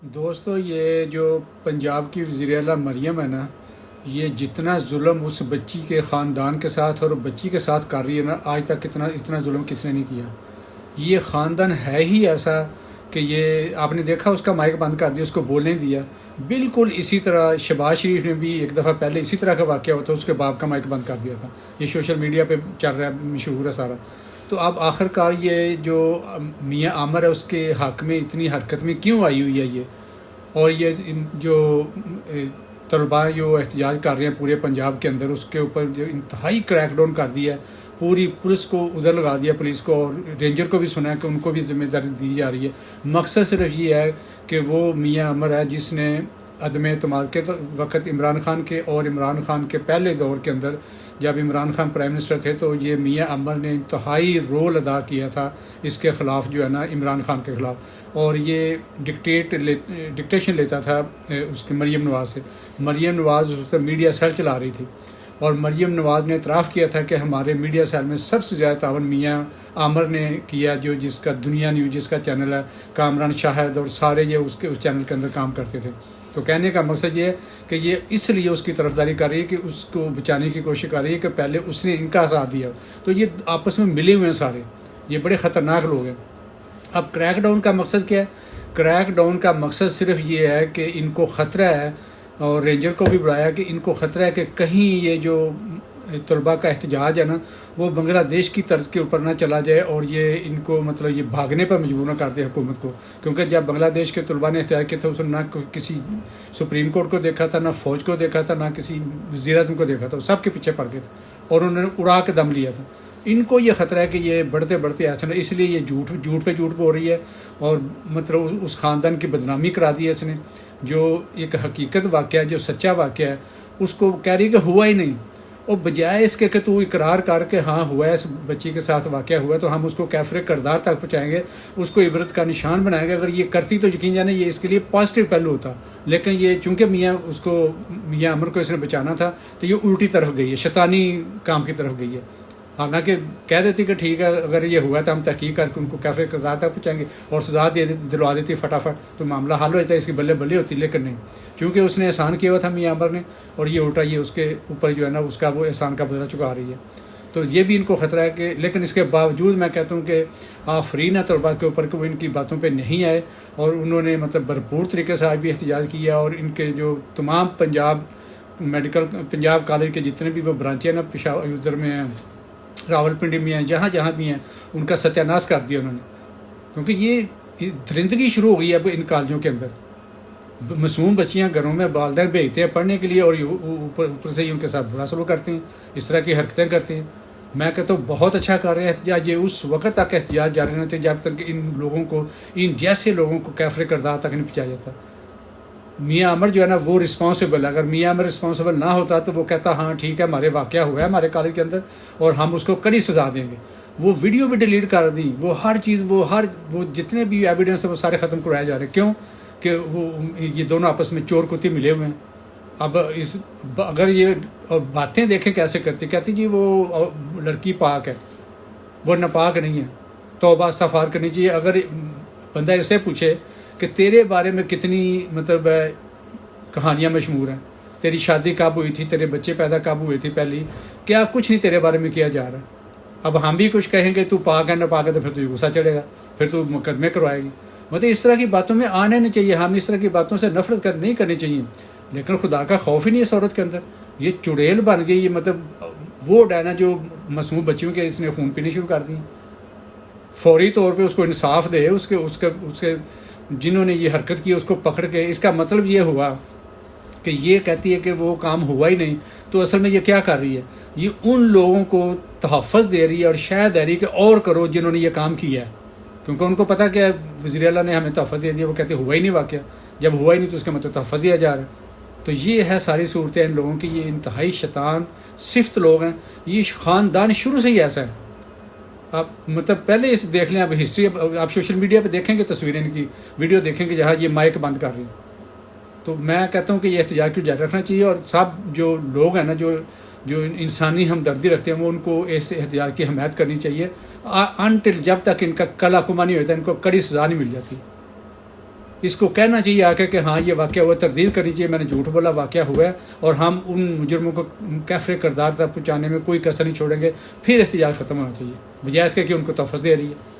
دوستو یہ جو پنجاب کی وزیر اعلیٰ مریم ہے نا، یہ جتنا ظلم اس بچی کے خاندان کے ساتھ اور بچی کے ساتھ کر رہی ہے نا، آج تک اتنا ظلم کس نے نہیں کیا۔ یہ خاندان ہے ہی ایسا کہ یہ آپ نے دیکھا اس کا مائک بند کر دیا، اس کو بولنے دیا۔ بالکل اسی طرح شہباز شریف نے بھی ایک دفعہ پہلے اسی طرح کا واقعہ ہوتا اس کے باپ کا مائک بند کر دیا تھا۔ یہ سوشل میڈیا پہ چل رہا ہے، مشہور ہے سارا۔ تو اب آخر کار یہ جو میاں عامر ہے اس کے حق میں اتنی حرکت میں کیوں آئی ہوئی ہے یہ؟ اور یہ جو طلباء جو احتجاج کر رہے ہیں پورے پنجاب کے اندر، اس کے اوپر جو انتہائی کریک ڈاؤن کر دیا ہے، پوری پولیس کو ادھر لگا دیا، پولیس کو اور رینجر کو بھی سنا ہے کہ ان کو بھی ذمہ داری دی جا رہی ہے۔ مقصد صرف یہ ہے کہ وہ میاں عامر ہے جس نے عدم اعتماد کے وقت عمران خان کے اور عمران خان کے پہلے دور کے اندر جب عمران خان پرائم منسٹر تھے تو یہ میاں عامر نے انتہائی رول ادا کیا تھا اس کے خلاف، جو ہے نا عمران خان کے خلاف، اور یہ ڈکٹیشن لیتا تھا اس کے مریم نواز سے۔ مریم نواز اس وقت میڈیا سیل چلا رہی تھی، اور مریم نواز نے اعتراف کیا تھا کہ ہمارے میڈیا سیل میں سب سے زیادہ تعاون میاں عامر نے کیا، جو جس کا دنیا نیوز جس کا چینل ہے، کامران شاہد اور سارے یہ اس چینل کے اندر کام کرتے تھے۔ تو کہنے کا مقصد یہ ہے کہ یہ اس لیے اس کی طرفداری کر رہی ہے کہ اس کو بچانے کی کوشش کر رہی ہے کہ پہلے اس نے ان کا ساتھ دیا۔ تو یہ آپس میں ملے ہوئے ہیں سارے، یہ بڑے خطرناک لوگ ہیں۔ اب کریک ڈاؤن کا مقصد کیا ہے؟ کریک ڈاؤن کا مقصد صرف یہ ہے کہ ان کو خطرہ ہے، اور رینجر کو بھی بڑھایا کہ ان کو خطرہ ہے کہ کہیں یہ جو طلباء کا احتجاج ہے نا وہ بنگلہ دیش کی طرز کے اوپر نہ چلا جائے، اور یہ ان کو مطلب یہ بھاگنے پر مجبور نہ کر دے حکومت کو۔ کیونکہ جب بنگلہ دیش کے طلباء نے احتجاج کیا تھا، اس نے نہ کسی سپریم کورٹ کو دیکھا تھا، نہ فوج کو دیکھا تھا، نہ کسی وزیر اعظم کو دیکھا تھا، وہ سب کے پیچھے پڑ گئے تھے اور انہوں نے اڑا کے دم لیا تھا۔ ان کو یہ خطرہ ہے کہ یہ بڑھتے بڑھتے ایسا، اس لیے یہ جھوٹ پہ جھوٹ بول رہی ہے، اور مطلب اس خاندان کی بدنامی کرا دی ہے اس نے۔ جو ایک حقیقت واقعہ ہے، جو سچا واقعہ ہے، اس کو کہہ رہی کہ ہوا ہی نہیں، اور بجائے اس کے کہ تو اقرار کر کے ہاں ہوا ہے، اس بچی کے ساتھ واقعہ ہوا ہے، تو ہم اس کو کیفر کردار تک پہنچائیں گے، اس کو عبرت کا نشان بنائیں گے۔ اگر یہ کرتی تو یقین جانے یہ اس کے لیے پازیٹیو پہلو ہوتا، لیکن یہ چونکہ میاں عامر کو اس نے بچانا تھا تو یہ الٹی طرف گئی ہے، شیطانی کام کی طرف گئی ہے۔ حالانکہ کہہ دیتی کہ ٹھیک ہے اگر یہ ہوا تو ہم تحقیق کر کے ان کو کیفر کردار تک پہنچائیں گے اور سزا دلوا دیتی فٹافٹ، تو معاملہ حل ہو جاتا ہے، اس کی بلے بلے ہوتی، لیکن نہیں، کیونکہ اس نے احسان کیا ہوا تھا میاں عامر نے، اور یہ الٹا یہ اس کے اوپر جو ہے نا اس کا وہ احسان کا بدلہ چکا رہی ہے۔ تو یہ بھی ان کو خطرہ ہے کہ، لیکن اس کے باوجود میں کہتا ہوں کہ آفرین ہے طلباء کے اوپر کہ وہ ان کی باتوں پہ نہیں آئے، اور انہوں نے مطلب بھرپور طریقے سے آج بھی احتجاج کیا، اور ان کے جو تمام پنجاب کالج کے جتنے بھی وہ برانچیں ہیں نا، پشاور ادھر میں ہیں، راول پنڈی میں ہیں، جہاں جہاں بھی ہیں، ان کا ستیہ ناش کر دیا انہوں نے، کیونکہ یہ درندگی شروع ہو گئی ہے اب ان کالجوں کے اندر۔ معصوم بچیاں گھروں میں والدین بھیجتے ہیں پڑھنے کے لیے، اور اوپر سے ہی ان کے ساتھ برا سلوک کرتے ہیں، اس طرح کی حرکتیں کرتے ہیں۔ میں کہتا ہوں بہت اچھا کر رہے ہیں احتجاج، یہ اس وقت تک احتجاج جاری رہنا چاہیے جب تک ان لوگوں کو، ان جیسے لوگوں کو کیفر کردار تک نہیں پہنچایا جاتا۔ میاں عامر جو ہے نا وہ رسپانسیبل ہے، اگر میاں عامر رسپانسیبل نہ ہوتا تو وہ کہتا ہاں ٹھیک ہے ہمارے واقعہ ہوا ہے ہمارے کالج کے اندر اور ہم اس کو کڑی سزا دیں گے۔ وہ ویڈیو بھی ڈیلیٹ کر دی، وہ ہر چیز، وہ جتنے بھی ایویڈنس ہیں وہ سارے ختم کروائے جا رہے ہیں۔ کیوں کہ وہ یہ دونوں آپس میں چور کتے ملے ہوئے ہیں۔ اب اگر یہ اور باتیں دیکھیں کیسے کرتی، کہتی جی وہ لڑکی پاک ہے، وہ ناپاک نہیں ہے، توبہ استغفار کرنی چاہیے۔ اگر بندہ اسے پوچھے کہ تیرے بارے میں کتنی مطلب کہانیاں مشہور ہیں، تیری شادی کب ہوئی تھی، تیرے بچے پیدا کب ہوئے تھے، پہلی کیا کچھ نہیں تیرے بارے میں کیا جا رہا ہے۔ اب ہم بھی کچھ کہیں گے تو پاک ہے نہ پاک ہے تو پھر تو غصہ چڑھے گا، پھر تو مقدمے کروائے گی۔ مطلب اس طرح کی باتوں میں آنے نہیں چاہیے، ہم اس طرح کی باتوں سے نفرت نہیں کرنی چاہیے، لیکن خدا کا خوف ہی نہیں ہے اس عورت کے اندر۔ یہ چڑیل بن گئی، یہ مطلب وہ ڈائنا جو معصوم بچیوں کے اس نے خون پینے شروع کر دی۔ فوری طور پہ اس کو انصاف دے، اس کے جنہوں نے یہ حرکت کی اس کو پکڑ کے۔ اس کا مطلب یہ ہوا کہ یہ کہتی ہے کہ وہ کام ہوا ہی نہیں، تو اصل میں یہ کیا کر رہی ہے؟ یہ ان لوگوں کو تحفظ دے رہی ہے اور شاید دے رہی ہے کہ اور کرو جنہوں نے یہ کام کیا ہے، کیونکہ ان کو پتا کہ وزیر اعلیٰ نے ہمیں تحفظ دے دیا، وہ کہتے ہوا ہی نہیں واقعہ، جب ہوا ہی نہیں تو اس کا مطلب تحفظ دیا جا رہا ہے۔ تو یہ ہے ساری صورتیں ان لوگوں کی، یہ انتہائی شیطان صفت لوگ ہیں، یہ خاندان شروع سے ہی ایسا ہے۔ آپ مطلب پہلے اس دیکھ لیں، اب ہسٹری، آپ سوشل میڈیا پہ دیکھیں گے تصویریں ان کی، ویڈیو دیکھیں گے جہاں یہ مائک بند کر رہی ہیں۔ تو میں کہتا ہوں کہ یہ احتجاج کو جاری رکھنا چاہیے، اور سب جو لوگ ہیں نا جو انسانی ہمدردی رکھتے ہیں وہ ان کو اس احتجاج کی حمایت کرنی چاہیے، انٹل جب تک ان کا کلا کما نہیں ہوتا ان کو کڑی سزا نہیں مل جاتی۔ اس کو کہنا چاہیے آ کے کہ ہاں یہ واقعہ ہوا، تردید کرنی چاہیے میں نے جھوٹ بولا، واقعہ ہوا ہے، اور ہم ان مجرموں کو کیفر کردار تک پہنچانے میں کوئی کسر نہیں چھوڑیں گے، پھر احتجاج ختم ہونا چاہیے، بجائے اس کے کہ ان کو تحفظ دے رہی ہے.